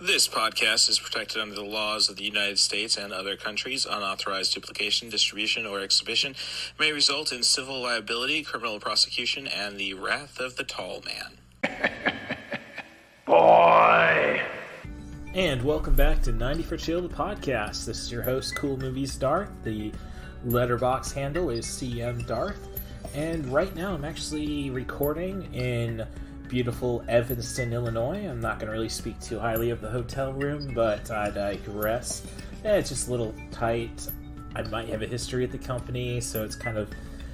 This podcast is protected under the laws of the United States and other countries. Unauthorized duplication, distribution, or exhibition may result in civil liability, criminal prosecution, and the wrath of the tall man. Boy! And welcome back to NinetyForChill, the podcast. This is your host, Cool Movies Darth. The letterbox handle is CM Darth. And right now I'm actually recording in beautiful Evanston, Illinois. I'm not going to really speak too highly of the hotel room, but I digress. It's just a little tight. I might have a history at the company, so it's kind of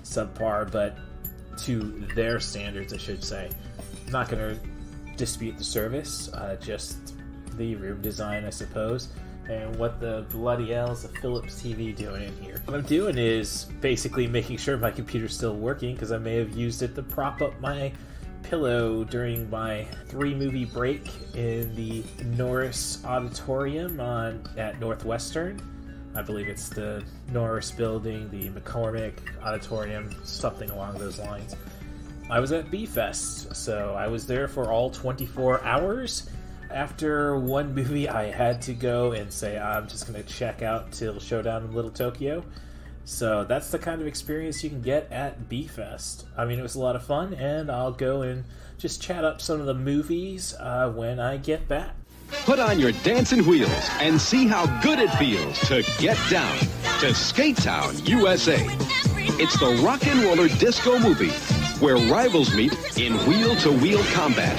subpar, but to their standards, I should say. I'm not going to dispute the service, just the room design, I suppose. And what the bloody hell is a Philips TV doing in here? What I'm doing is basically making sure my computer's still working, because I may have used it to prop up my pillow during my 3-movie break in the Norris Auditorium at Northwestern. I believe it's the Norris building, the McCormick Auditorium, something along those lines. I was at B-Fest, so I was there for all 24 hours. After one movie, I had to go and say, I'm just going to check out till Showdown in Little Tokyo. So that's the kind of experience you can get at B-Fest. I mean, it was a lot of fun, and I'll go and just chat up some of the movies when I get back. Put on your dancing wheels and see how good it feels to get down to Skate Town, USA. It's the rock and roller disco movie where rivals meet in wheel-to-wheel combat.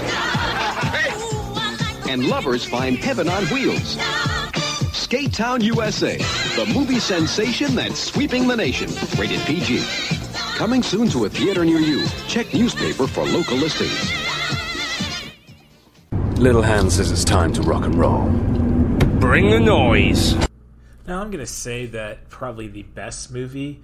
And lovers find heaven on wheels. Skate Town, USA, the movie sensation that's sweeping the nation. Rated PG. Coming soon to a theater near you. Check newspaper for local listings. Little Hand says it's time to rock and roll. Bring the noise. Now, I'm going to say that probably the best movie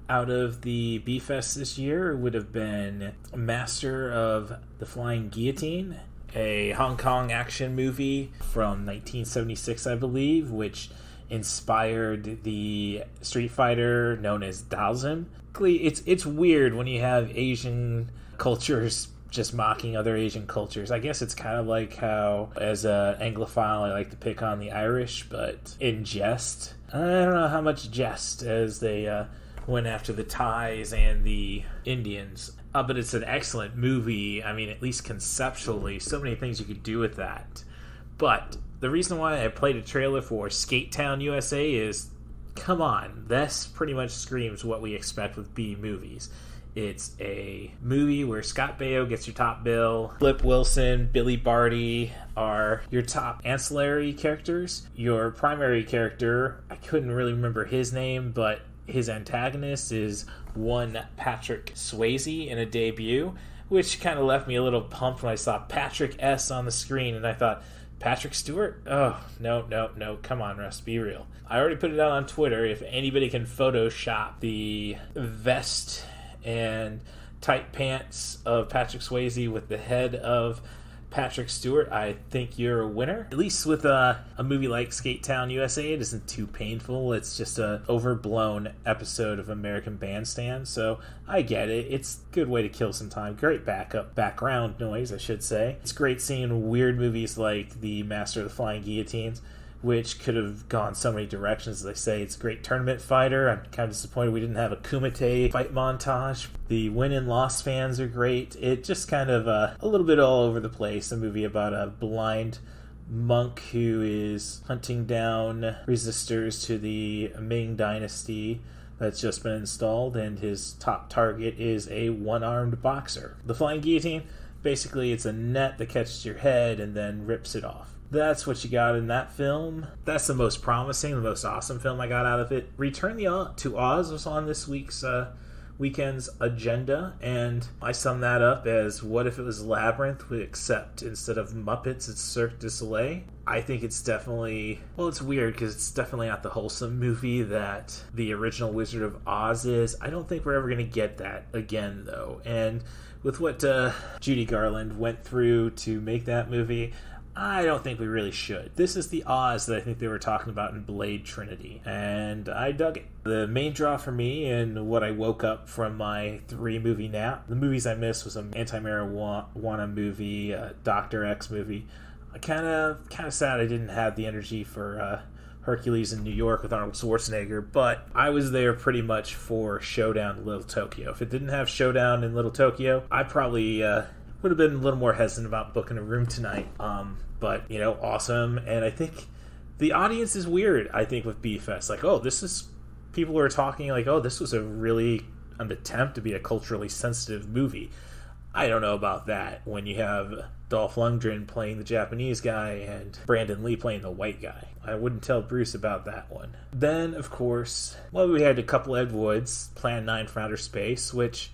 out of the B-Fest this year would have been Master of the Flying Guillotine, a Hong Kong action movie from 1976, I believe, which inspired the Street Fighter known as Dalsim. It's weird when you have Asian cultures just mocking other Asian cultures. I guess it's kind of like how, as an Anglophile, I like to pick on the Irish, but in jest. I don't know how much jest as they went after the Thais and the Indians. But it's an excellent movie. I mean, at least conceptually, so many things you could do with that. But the reason why I played a trailer for Skate Town, USA is, come on, this pretty much screams what we expect with B movies. It's a movie where Scott Baio gets your top bill, Flip Wilson, Billy Barty are your top ancillary characters. Your primary character, I couldn't really remember his name, but his antagonist is one Patrick Swayze in a debut, which kind of left me a little pumped when I saw Patrick S on the screen, and I thought, Patrick Stewart? Oh, no, come on, Russ, be real. I already put it out on Twitter. If anybody can Photoshop the vest and tight pants of Patrick Swayze with the head of Patrick Stewart, I think you're a winner. At least with a movie like Skate Town, USA, it isn't too painful. It's just an overblown episode of American Bandstand, so I get it. It's a good way to kill some time. Great background noise, I should say. It's great seeing weird movies like The Master of the Flying Guillotines, which could have gone so many directions. As I say, it's a great tournament fighter. I'm kind of disappointed we didn't have a Kumite fight montage. The win and loss fans are great. It just kind of a little bit all over the place. A movie about a blind monk who is hunting down resistors to the Ming Dynasty that's just been installed, and his top target is a one-armed boxer. The Flying Guillotine, basically it's a net that catches your head and then rips it off. That's what you got in that film. That's the most promising, the most awesome film I got out of it. Return to Oz was on this weekend's agenda, and I summed that up as what if it was Labyrinth, except instead of Muppets, it's Cirque du Soleil. I think it's definitely, well, it's weird because it's definitely not the wholesome movie that the original Wizard of Oz is. I don't think we're ever going to get that again, though. And with what Judy Garland went through to make that movie, I don't think we really should. This is the Oz that I think they were talking about in Blade Trinity, and I dug it. The main draw for me and what I woke up from my 3-movie nap, the movies I missed was an anti-marijuana movie, a Dr. X movie. kind of sad I didn't have the energy for Hercules in New York with Arnold Schwarzenegger, but I was there pretty much for Showdown in Little Tokyo. If it didn't have Showdown in Little Tokyo, I probably would have been a little more hesitant about booking a room tonight. But, awesome. And I think the audience is weird, I think, with B-Fest. Like, people are talking like, this was an attempt to be a culturally sensitive movie. I don't know about that when you have Dolph Lundgren playing the Japanese guy and Brandon Lee playing the white guy. I wouldn't tell Bruce about that one. Then, of course, we had a couple Ed Wood's, Plan 9 from Outer Space, which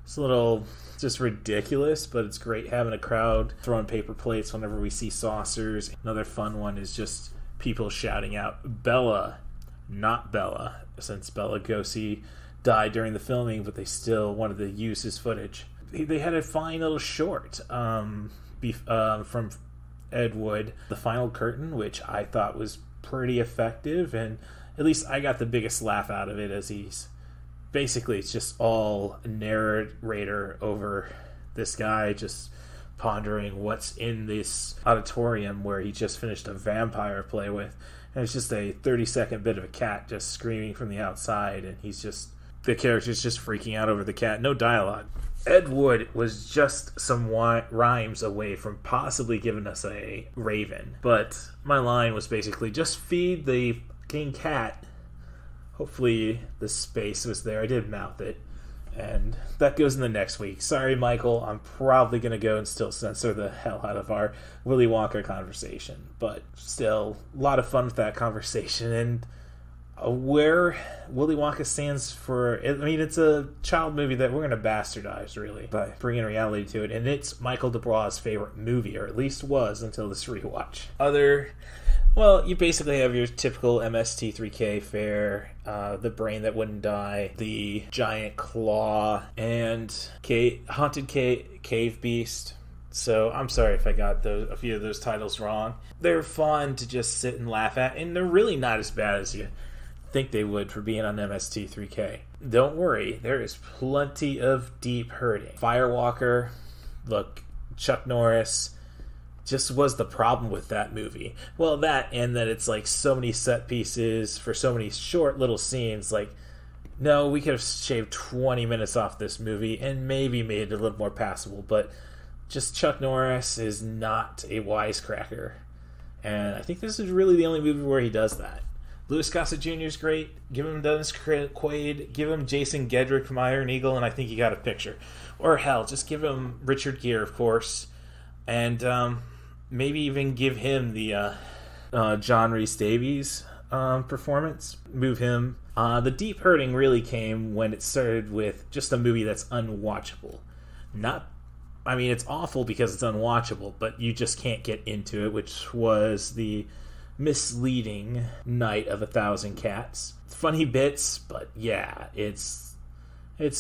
is a little just ridiculous, but it's great having a crowd throwing paper plates whenever we see saucers. Another fun one is just people shouting out, Bella, not Bella, since Bella Lugosi died during the filming, but they still wanted to use his footage. They had a fine little short from Ed Wood, The Final Curtain, which I thought was pretty effective, and at least I got the biggest laugh out of it, as it's just all narrator over this guy just pondering what's in this auditorium where he just finished a vampire play with, and it's just a 30-second bit of a cat just screaming from the outside, and the character's just freaking out over the cat. No dialogue. Ed Wood was just some rhymes away from possibly giving us a raven. But my line was basically, just feed the king cat. Hopefully the space was there. I did mouth it. And that goes in the next week. Sorry, Michael. I'm probably going to go and still censor the hell out of our Willy Wonka conversation. But still, a lot of fun with that conversation. And where Willy Wonka stands for, it's a child movie that we're going to bastardize, really, by bringing reality to it. And it's Michael Dubois' favorite movie, or at least was until this rewatch. You basically have your typical MST3K fare, The Brain That Wouldn't Die, The Giant Claw, and Haunted Cave Beast. So I'm sorry if I got a few of those titles wrong. They're fun to just sit and laugh at, and they're really not as bad as you think they would for being on MST3K. Don't worry, there is plenty of deep hurting. Firewalker, look, Chuck Norris just was the problem with that movie. Well, that, and that it's like so many set pieces for so many short little scenes. Like, no, we could have shaved 20 minutes off this movie and maybe made it a little more passable, but just Chuck Norris is not a wisecracker. And I think this is really the only movie where he does that. Louis Gossett Jr. is great. Give him Dennis Quaid. Give him Jason Gedrick from Iron Eagle, and I think you got a picture. Or hell, just give him Richard Gere, of course. And maybe even give him the John Rhys Davies performance. Move him. The deep hurting really came when it started with just a movie that's unwatchable. It's awful because it's unwatchable, but you just can't get into it, which was the misleading Night of 1,000 Cats. Funny bits, but yeah, it's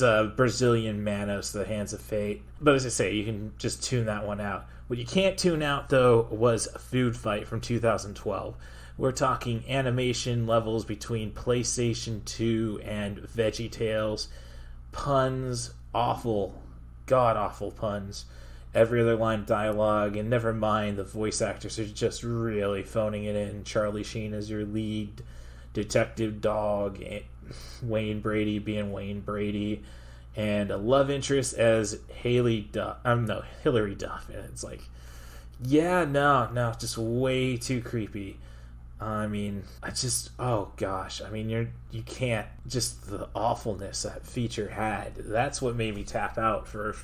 a Brazilian Manos, The Hands of Fate. But as I say, you can just tune that one out. What you can't tune out, though, was Food Fight from 2012. We're talking animation levels between PlayStation 2 and VeggieTales. Puns, awful, god-awful puns. Every other line of dialogue, and never mind the voice actors are just really phoning it in. Charlie Sheen as your lead detective dog, Wayne Brady being Wayne Brady, and a love interest as Hilary Duff. And it's like, just way too creepy. You can't, just the awfulness that feature had. That's what made me tap out for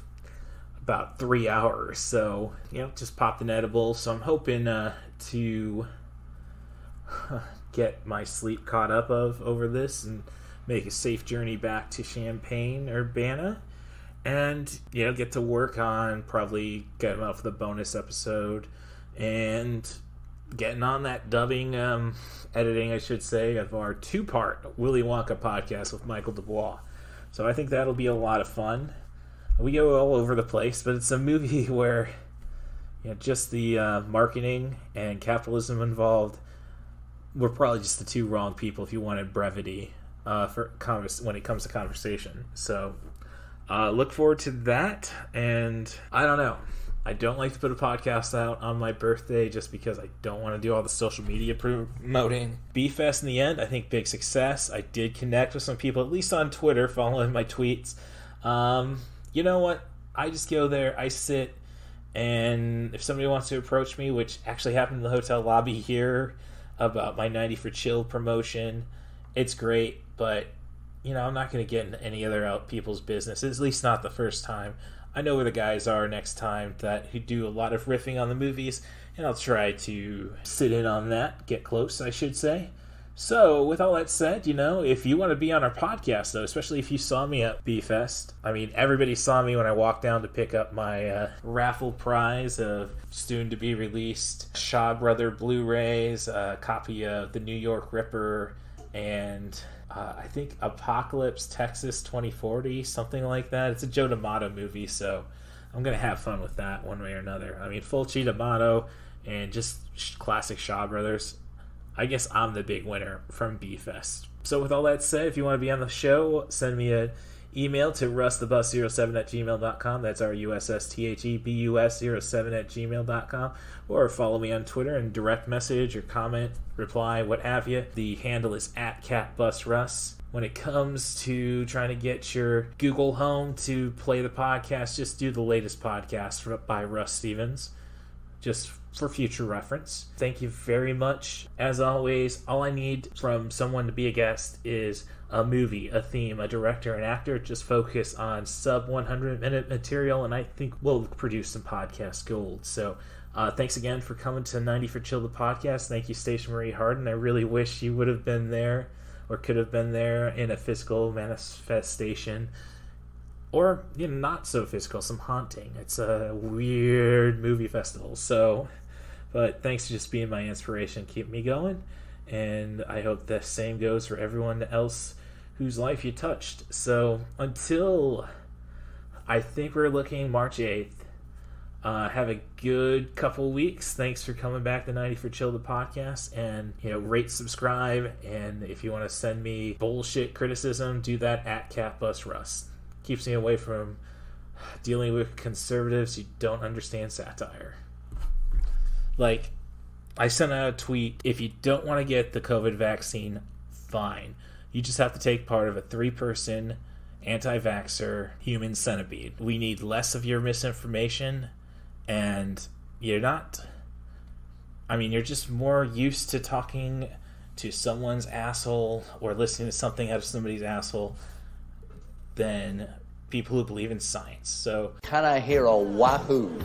about 3 hours. So, just popped an edible. So I'm hoping to get my sleep caught up over this and make a safe journey back to Champaign, Urbana, and get to work on probably getting up for the bonus episode and getting on that dubbing, editing, I should say, of our 2-part Willy Wonka podcast with Michael Dubois. So I think that'll be a lot of fun. We go all over the place, but it's a movie where just the marketing and capitalism involved were probably just the two wrong people if you wanted brevity when it comes to conversation. So look forward to that, and I don't know. I don't like to put a podcast out on my birthday just because I don't want to do all the social media promoting. B-Fest in the end, I think big success. I did connect with some people, at least on Twitter, following my tweets. You know what? I just go there, I sit, and if somebody wants to approach me, which actually happened in the hotel lobby here about my 90for Chill promotion, it's great, but I'm not going to get in any other people's business, at least not the first time. I know where the guys are next time who do a lot of riffing on the movies, and I'll try to sit in on that, get close, I should say. So, with all that said, if you want to be on our podcast, though, especially if you saw me at B-Fest, everybody saw me when I walked down to pick up my raffle prize of soon-to-be-released Shaw Brother Blu-rays, a copy of The New York Ripper, and I think Apocalypse Texas 2040, something like that. It's a Joe D'Amato movie, so I'm going to have fun with that one way or another. Fulci, D'Amato, and just classic Shaw Brothers. I guess I'm the big winner from B-Fest. So with all that said, if you want to be on the show, send me an email to rustthebus07@gmail.com. That's RUSSTHEBUS07@gmail.com. Or follow me on Twitter and direct message or comment, reply, what have you. The handle is @CatBusRuss. When it comes to trying to get your Google Home to play the podcast, just do the latest podcast by Russ Stevens, just for future reference. Thank you very much. As always, all I need from someone to be a guest is a movie, a theme, a director, an actor. Just focus on sub 100-minute material, and I think we'll produce some podcast gold. So thanks again for coming to 90for Chill, the podcast. Thank you, Station Marie Harden. I really wish you would have been there or could have been there in a physical manifestation. Or, not so physical, some haunting. It's a weird movie festival. But thanks for just being my inspiration, keep me going. And I hope the same goes for everyone else whose life you touched. So until, I think we're looking March 8th, have a good couple weeks. Thanks for coming back to 90for Chill, the podcast. And, rate, subscribe. And if you want to send me bullshit criticism, do that @CatBusRuss. Keeps me away from dealing with conservatives who don't understand satire. I sent out a tweet, if you don't want to get the COVID vaccine, fine. You just have to take part of a 3-person anti-vaxxer human centipede. We need less of your misinformation, and you're just more used to talking to someone's asshole or listening to something out of somebody's asshole than people who believe in science. So, can I hear a wahoo?